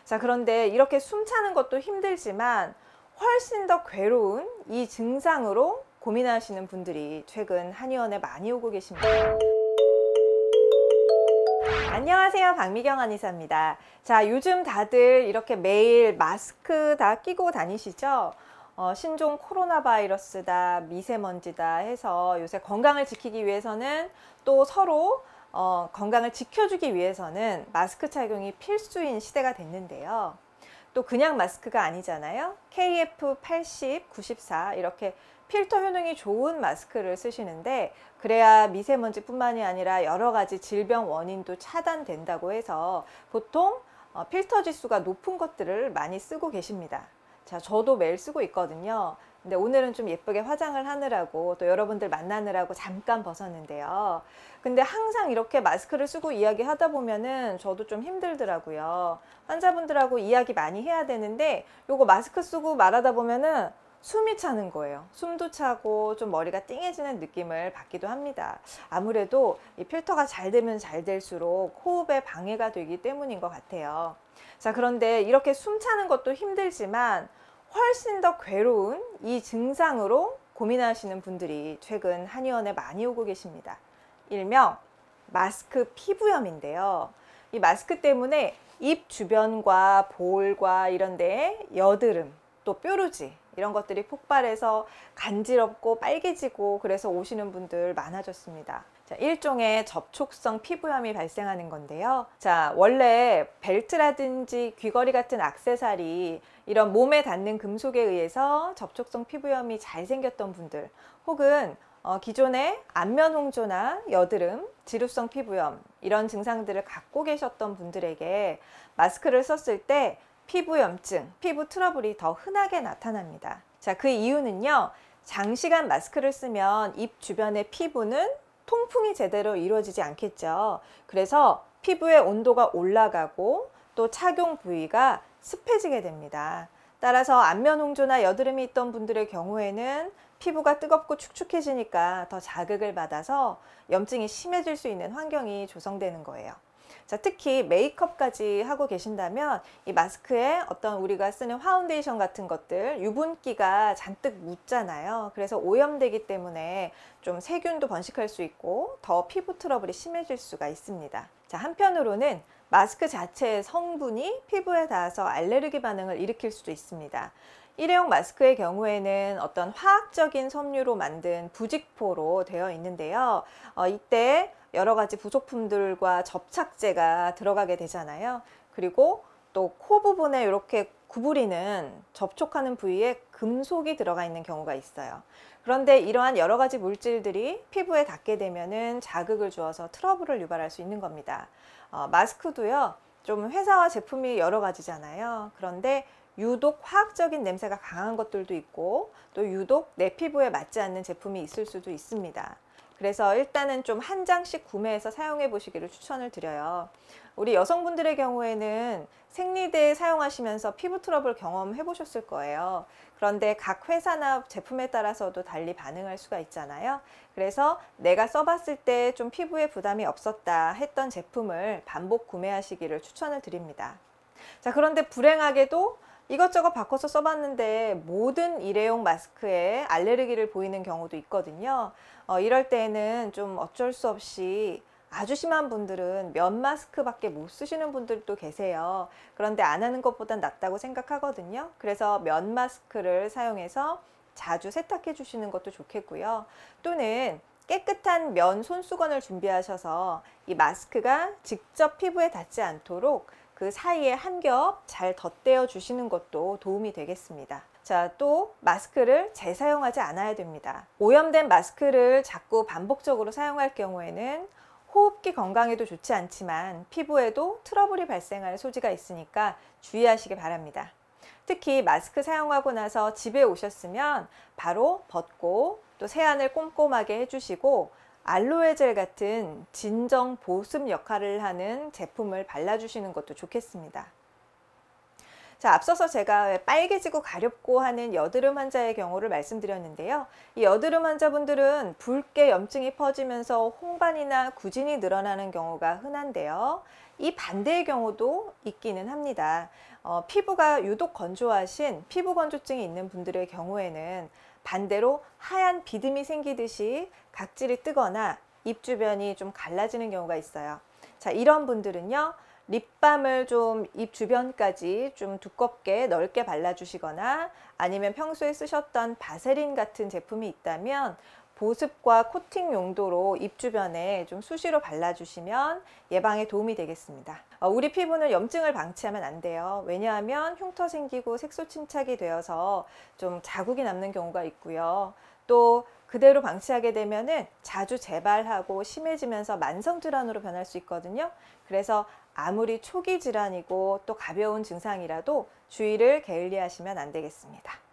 자, 그런데 이렇게 숨차는 것도 힘들지만 훨씬 더 괴로운 이 증상으로 고민하시는 분들이 최근 한의원에 많이 오고 계십니다. 안녕하세요, 박미경 한의사입니다. 자, 요즘 다들 이렇게 매일 마스크 다 끼고 다니시죠? 신종 코로나 바이러스다, 미세먼지다 해서 요새 건강을 지키기 위해서는 또 서로 건강을 지켜주기 위해서는 마스크 착용이 필수인 시대가 됐는데요. 또 그냥 마스크가 아니잖아요. KF80, 94 이렇게 필터 효능이 좋은 마스크를 쓰시는데, 그래야 미세먼지 뿐만이 아니라 여러 가지 질병 원인도 차단된다고 해서 보통 필터 지수가 높은 것들을 많이 쓰고 계십니다. 자, 저도 매일 쓰고 있거든요. 근데 오늘은 좀 예쁘게 화장을 하느라고 또 여러분들 만나느라고 잠깐 벗었는데요. 근데 항상 이렇게 마스크를 쓰고 이야기하다 보면은 저도 좀 힘들더라고요. 환자분들하고 이야기 많이 해야 되는데 요거 마스크 쓰고 말하다 보면은 숨이 차는 거예요. 숨도 차고 좀 머리가 띵해지는 느낌을 받기도 합니다. 아무래도 이 필터가 잘 되면 잘 될수록 호흡에 방해가 되기 때문인 것 같아요. 자, 그런데 이렇게 숨 차는 것도 힘들지만 훨씬 더 괴로운 이 증상으로 고민하시는 분들이 최근 한의원에 많이 오고 계십니다. 일명 마스크 피부염인데요. 이 마스크 때문에 입 주변과 볼과 이런 데에 여드름, 또 뾰루지 이런 것들이 폭발해서 간지럽고 빨개지고 그래서 오시는 분들 많아졌습니다. 자, 일종의 접촉성 피부염이 발생하는 건데요. 자, 원래 벨트라든지 귀걸이 같은 액세서리 이런 몸에 닿는 금속에 의해서 접촉성 피부염이 잘 생겼던 분들, 혹은 기존에 안면 홍조나 여드름, 지루성 피부염 이런 증상들을 갖고 계셨던 분들에게 마스크를 썼을 때 피부염증, 피부 트러블이 더 흔하게 나타납니다. 자, 그 이유는요, 장시간 마스크를 쓰면 입 주변의 피부는 통풍이 제대로 이루어지지 않겠죠. 그래서 피부의 온도가 올라가고 또 착용 부위가 습해지게 됩니다. 따라서 안면 홍조나 여드름이 있던 분들의 경우에는 피부가 뜨겁고 축축해지니까 더 자극을 받아서 염증이 심해질 수 있는 환경이 조성되는 거예요. 자, 특히 메이크업까지 하고 계신다면 이 마스크에 어떤 우리가 쓰는 파운데이션 같은 것들 유분기가 잔뜩 묻잖아요. 그래서 오염되기 때문에 좀 세균도 번식할 수 있고 더 피부 트러블이 심해질 수가 있습니다. 자, 한편으로는 마스크 자체의 성분이 피부에 닿아서 알레르기 반응을 일으킬 수도 있습니다. 일회용 마스크의 경우에는 어떤 화학적인 섬유로 만든 부직포로 되어 있는데요. 이때 여러 가지 부속품들과 접착제가 들어가게 되잖아요. 그리고 또 코 부분에 이렇게 구부리는 접촉하는 부위에 금속이 들어가 있는 경우가 있어요. 그런데 이러한 여러 가지 물질들이 피부에 닿게 되면은 자극을 주어서 트러블을 유발할 수 있는 겁니다. 마스크도요, 좀 회사와 제품이 여러 가지잖아요. 그런데 유독 화학적인 냄새가 강한 것들도 있고 또 유독 내 피부에 맞지 않는 제품이 있을 수도 있습니다. 그래서 일단은 좀 한 장씩 구매해서 사용해 보시기를 추천을 드려요. 우리 여성분들의 경우에는 생리대 사용하시면서 피부 트러블 경험해 보셨을 거예요. 그런데 각 회사나 제품에 따라서도 달리 반응할 수가 있잖아요. 그래서 내가 써봤을 때 좀 피부에 부담이 없었다 했던 제품을 반복 구매하시기를 추천을 드립니다. 자, 그런데 불행하게도 이것저것 바꿔서 써봤는데 모든 일회용 마스크에 알레르기를 보이는 경우도 있거든요. 이럴 때는 좀 어쩔 수 없이 아주 심한 분들은 면 마스크밖에 못 쓰시는 분들도 계세요. 그런데 안 하는 것보단 낫다고 생각하거든요. 그래서 면 마스크를 사용해서 자주 세탁해 주시는 것도 좋겠고요. 또는 깨끗한 면 손수건을 준비하셔서 이 마스크가 직접 피부에 닿지 않도록 그 사이에 한 겹 잘 덧대어 주시는 것도 도움이 되겠습니다. 자, 또 마스크를 재사용하지 않아야 됩니다. 오염된 마스크를 자꾸 반복적으로 사용할 경우에는 호흡기 건강에도 좋지 않지만 피부에도 트러블이 발생할 소지가 있으니까 주의하시기 바랍니다. 특히 마스크 사용하고 나서 집에 오셨으면 바로 벗고 또 세안을 꼼꼼하게 해주시고 알로에 젤 같은 진정 보습 역할을 하는 제품을 발라주시는 것도 좋겠습니다. 자, 앞서서 제가 빨개지고 가렵고 하는 여드름 환자의 경우를 말씀드렸는데요. 이 여드름 환자분들은 붉게 염증이 퍼지면서 홍반이나 구진이 늘어나는 경우가 흔한데요. 이 반대의 경우도 있기는 합니다. 피부가 유독 건조하신 피부 건조증이 있는 분들의 경우에는 반대로 하얀 비듬이 생기듯이 각질이 뜨거나 입 주변이 좀 갈라지는 경우가 있어요. 자, 이런 분들은요, 립밤을 좀 입 주변까지 좀 두껍게 넓게 발라주시거나 아니면 평소에 쓰셨던 바세린 같은 제품이 있다면 보습과 코팅 용도로 입 주변에 좀 수시로 발라주시면 예방에 도움이 되겠습니다. 우리 피부는 염증을 방치하면 안 돼요. 왜냐하면 흉터 생기고 색소 침착이 되어서 좀 자국이 남는 경우가 있고요. 또 그대로 방치하게 되면은 자주 재발하고 심해지면서 만성 질환으로 변할 수 있거든요. 그래서 아무리 초기 질환이고 또 가벼운 증상이라도 주의를 게을리하시면 안 되겠습니다.